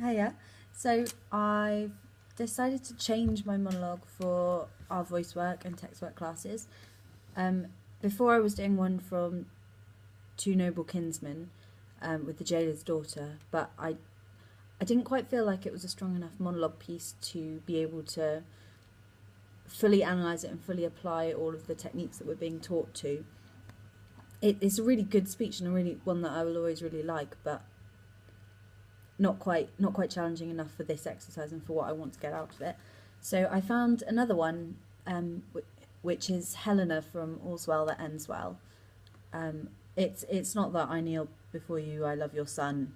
Hiya. So I've decided to change my monologue for our voice work and text work classes. Um, Before I was doing one from Two Noble Kinsmen with the jailer's daughter, but I didn't quite feel like it was a strong enough monologue piece to be able to fully analyse it and fully apply all of the techniques that we're being taught to. It's a really good speech and a really one that I will always really like, but not quite challenging enough for this exercise and for what I want to get out of it. So I found another one, which is Helena from All's Well That Ends Well. It's not that I kneel before you, I love your son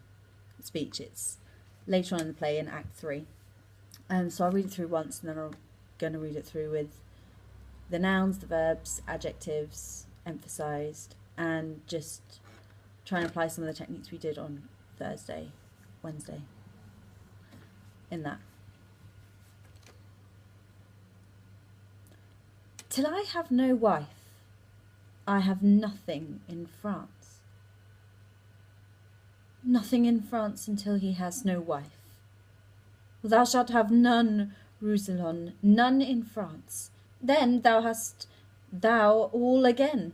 speech. It's later on in the play in Act 3. So I'll read it through once, and then I'm going to read it through with the nouns, the verbs, adjectives emphasised, and just try and apply some of the techniques we did on Wednesday in that. Till I have no wife, I have nothing in France. Nothing in France until he has no wife. Thou shalt have none, Roussillon, none in France. Then thou hast thou all again.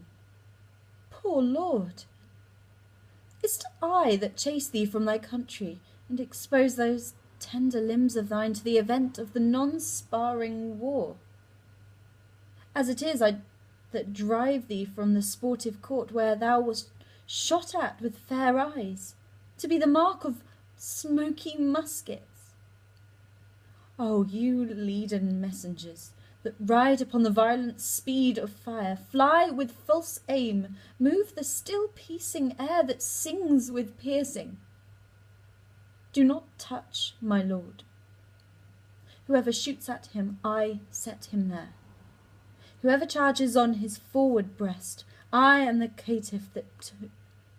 Poor Lord! Is't I that chase thee from thy country, and expose those tender limbs of thine to the event of the non-sparring war? As it is, I that drive thee from the sportive court where thou wast shot at with fair eyes, to be the mark of smoky muskets. Oh, you leaden messengers, that ride upon the violent speed of fire, fly with false aim, move the still piecing air that sings with piercing. Do not touch my lord. Whoever shoots at him, I set him there. Whoever charges on his forward breast, I am the caitiff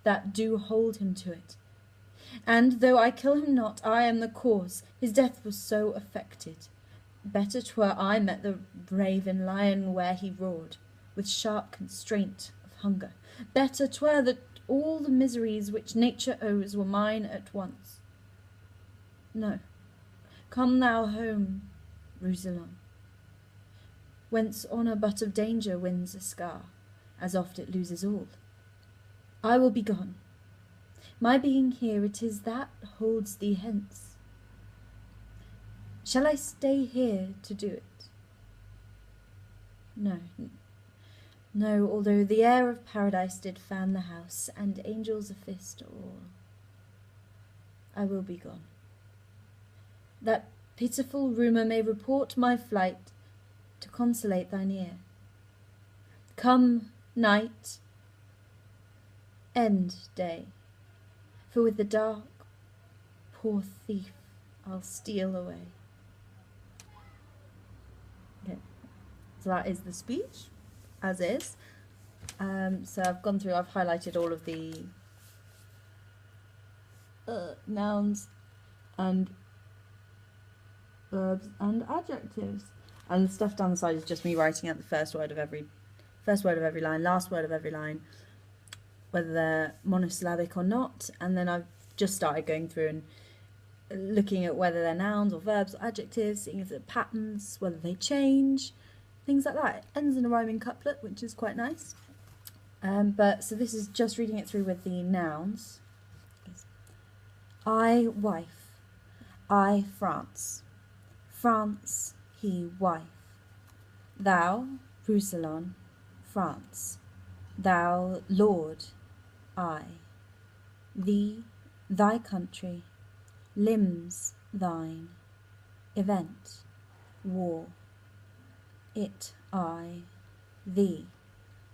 that do hold him to it. And though I kill him not, I am the cause, his death was so affected. Better 'twere I met the raven lion where he roared, with sharp constraint of hunger. Better 'twere that all the miseries which nature owes were mine at once. No, come thou home, Roussillon, whence honour but of danger wins a scar, as oft it loses all. I will be gone. My being here, it is that holds thee hence. Shall I stay here to do it? No, although the air of paradise did fan the house, and angels affist all, I will be gone. That pitiful rumour may report my flight to consolate thine ear. Come, night, end day, for with the dark, poor thief, I'll steal away. Okay, so that is the speech, as is. So I've gone through, I've highlighted all of the nouns and verbs and adjectives. And the stuff down the side is just me writing out the first word of every line, last word of every line, whether they're monosyllabic or not. And then I've just started going through and looking at whether they're nouns or verbs or adjectives, seeing if they're patterns, whether they change, things like that. It ends in a rhyming couplet, which is quite nice. So this is just reading it through with the nouns. I, wife. I, France. France, he, wife. Thou, Roussillon, France. Thou, Lord, I. Thee, thy country. Limbs, thine. Event, war. It, I. Thee.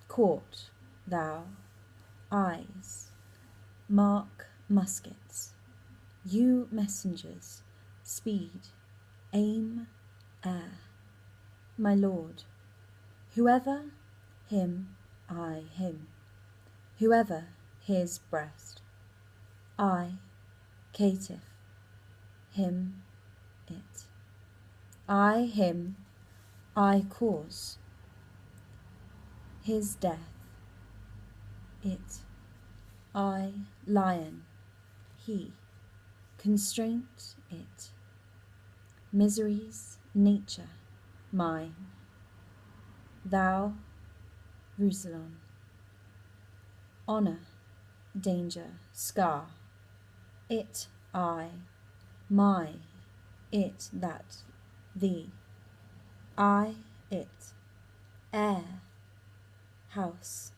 Court, thou. Eyes. Mark, muskets. You, messengers. Speed. Aim, air. My lord. Whoever, him, I, him. Whoever, his breast. I, caitiff. Him, it. I, him. I, cause. His death. It. I, lion. He. constraint, it. Miseries, nature, mine. Thou, Roussillon. Honour, danger, scar. It, I. My, it, that, thee. I, it. Air, house.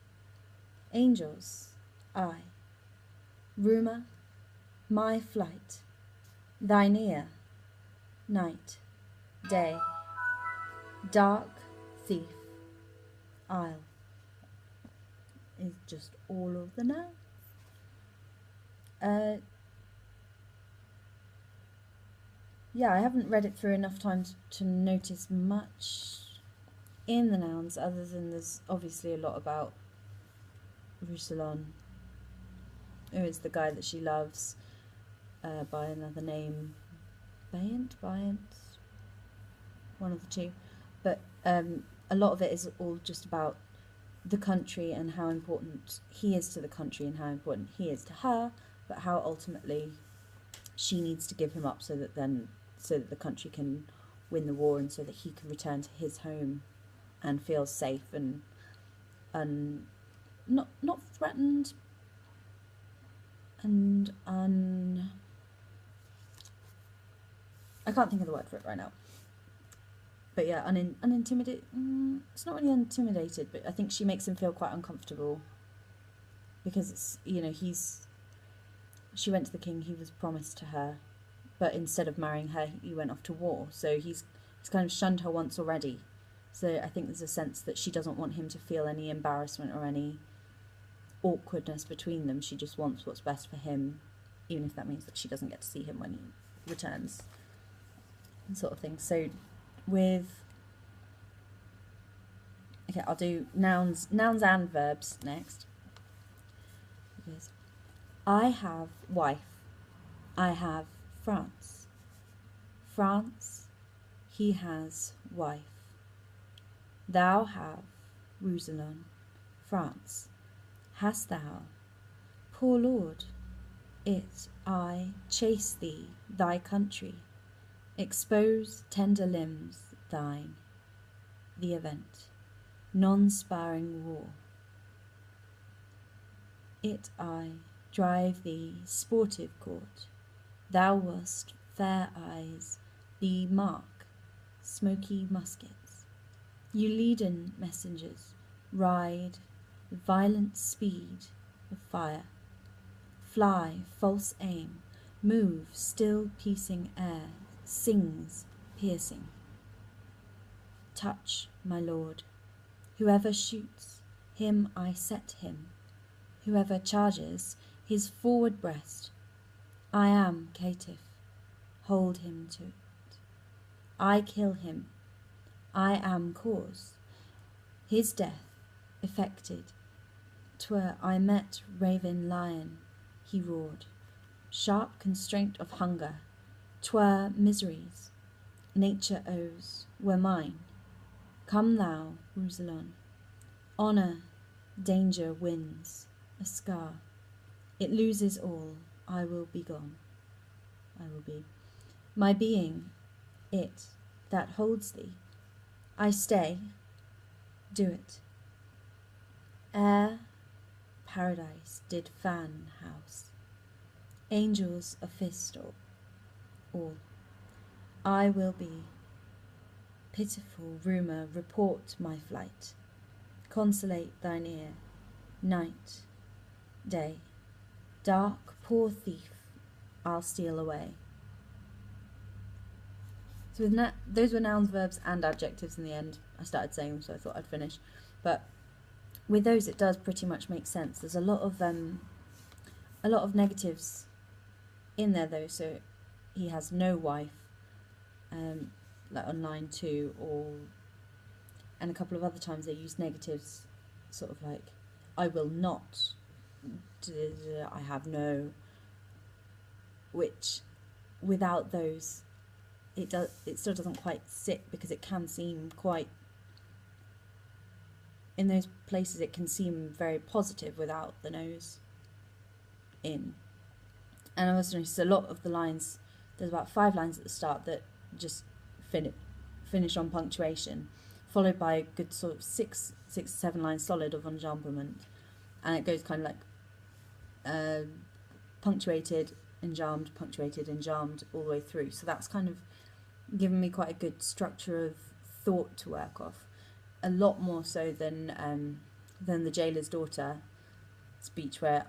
Angels, I. Rumour, my flight. Thine ear, night, day. Dark, thief, isle. Is just all of the nouns. Yeah, I haven't read it through enough times to notice much in the nouns, other than there's obviously a lot about Roussillon, who is the guy that she loves by another name. Bayant, one of the two. But a lot of it is all just about the country and how important he is to the country and how important he is to her, but how ultimately she needs to give him up so that the country can win the war and so that he can return to his home and feel safe and not threatened and I can't think of the word for it right now. But yeah, unintimidated. It's not really intimidated, but I think she makes him feel quite uncomfortable because it's, you know, she went to the king, he was promised to her, but instead of marrying her, he went off to war. So he's kind of shunned her once already. So I think there's a sense that she doesn't want him to feel any embarrassment or any awkwardness between them. She just wants what's best for him, even if that means that she doesn't get to see him when he returns, sort of thing. So okay, I'll do nouns and verbs next. Because I have wife. I have France. France, he has wife. Thou have Roussillon. France, hast thou? Poor lord, it, I, chase thee, thy country. Expose tender limbs thine, the event, non-sparring war. It I, drive thee, sportive court. Thou wast fair eyes, thee mark, smoky muskets. You leaden messengers, ride, violent speed of fire. Fly, false aim, move, still piecing air, sings, piercing. Touch, my lord. Whoever shoots, him I set him. Whoever charges, his forward breast. I am caitiff. Hold him to it. I kill him. I am cause. His death effected. 'Twere I met raven lion, he roared. Sharp constraint of hunger. 'Twere miseries nature owes were mine. Come thou, Roussillon. Honour, danger wins, a scar. It loses all, I will be gone. I will be. My being, it, that holds thee. I stay, do it. Air, paradise did fan house. Angels a fist all. I will be. Pitiful rumour report my flight. Consolate thine ear, night, day. Dark, poor thief, I'll steal away. So those were nouns, verbs and adjectives in the end. I started saying them, so I thought I'd finish. But with those it does pretty much make sense. There's a lot of negatives in there though. So he has no wife, like on line 2, and a couple of other times they use negatives, sort of like I will not, I have no, which without those it still doesn't quite sit, because it can seem quite, in those places it can seem very positive without the nose in. And I also noticed a lot of the lines, there's about 5 lines at the start that just finish on punctuation, followed by a good sort of 6 to 7 lines solid of enjambment, and it goes kind of like punctuated, enjambed all the way through. So that's kind of given me quite a good structure of thought to work off, a lot more so than the Jailer's Daughter speech, where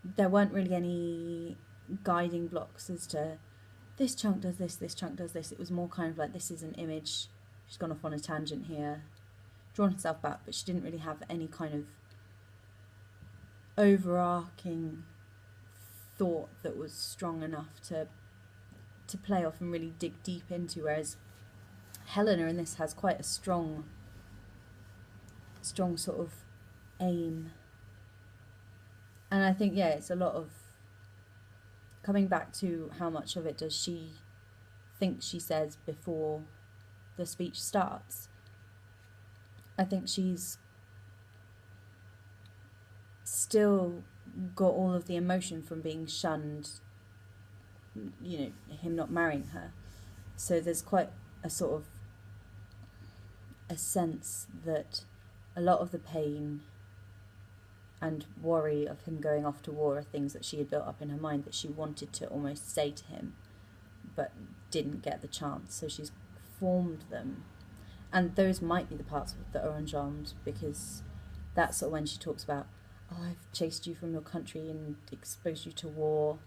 there weren't really any guiding blocks as to this chunk does this chunk does this. It was more kind of like, this is an image, she's gone off on a tangent here, drawn herself back, but she didn't really have any kind of overarching thought that was strong enough to play off and really dig deep into, whereas Helena in this has quite a strong sort of aim. And I think, yeah, it's a lot of coming back to how much of it does she think she says before the speech starts. I think she's still got all of the emotion from being shunned, you know, him not marrying her. So there's quite a sort of a sense that a lot of the pain and worry of him going off to war are things that she had built up in her mind that she wanted to almost say to him but didn't get the chance, so she's formed them. And those might be the parts that are enjambed, because that's sort of when she talks about, oh, I've chased you from your country and exposed you to war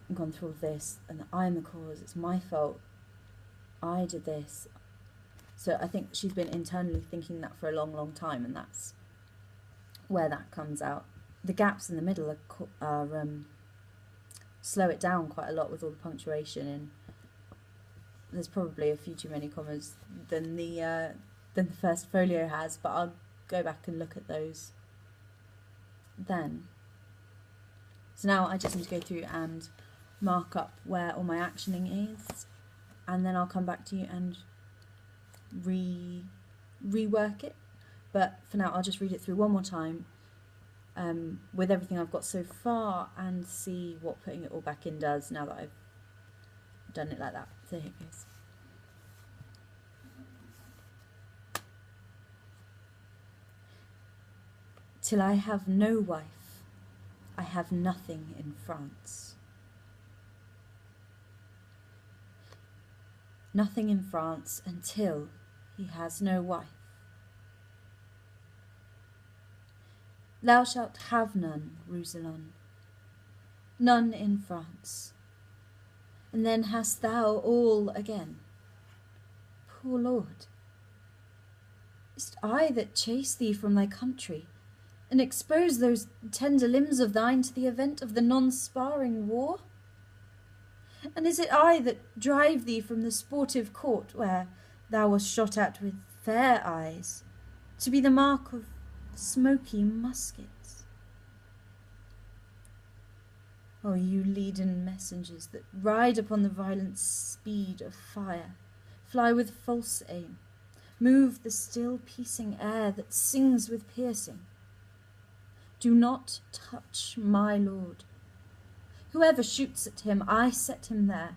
and gone through all this, and I'm the cause, it's my fault, I did this. So I think she's been internally thinking that for a long, long time, and that's where that comes out. The gaps in the middle are slow it down quite a lot with all the punctuation, and there's probably a few too many commas than the first folio has, but I'll go back and look at those then. So now I just need to go through and mark up where all my actioning is, and then I'll come back to you and rework it. But for now I'll just read it through one more time with everything I've got so far, and see what putting it all back in does now that I've done it like that. So here it goes. Till I have no wife, I have nothing in France. Nothing in France until he has no wife. Thou shalt have none, Roussillon, none in France, and then hast thou all again. Poor Lord, is't I that chase thee from thy country, and expose those tender limbs of thine to the event of the non-sparring war? And is it I that drive thee from the sportive court, where thou wast shot at with fair eyes, to be the mark of smoky muskets? O you leaden messengers that ride upon the violent speed of fire, fly with false aim, move the still piecing air that sings with piercing, do not touch my lord. Whoever shoots at him, I set him there.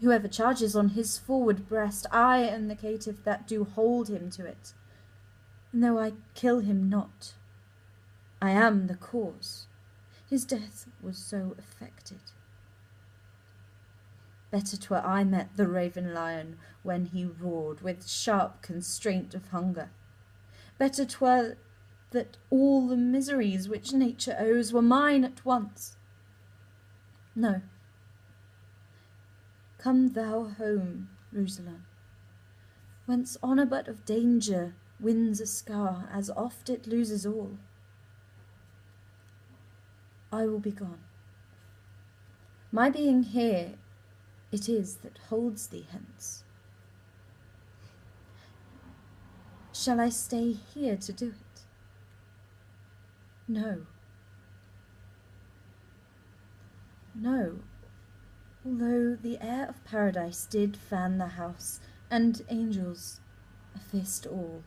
Whoever charges on his forward breast, I am the caitiff that do hold him to it. And though I kill him not, I am the cause. His death was so affected. Better 'twere I met the raven lion when he roared with sharp constraint of hunger. Better 'twere that all the miseries which nature owes were mine at once. No. Come thou home, Roussillon, whence honour but of danger wins a scar, as oft it loses all. I will be gone. My being here it is that holds thee hence. Shall I stay here to do it? No. No, although the air of paradise did fan the house, and angels effaced all.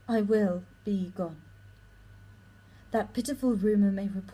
I will be gone. That pitiful rumour may report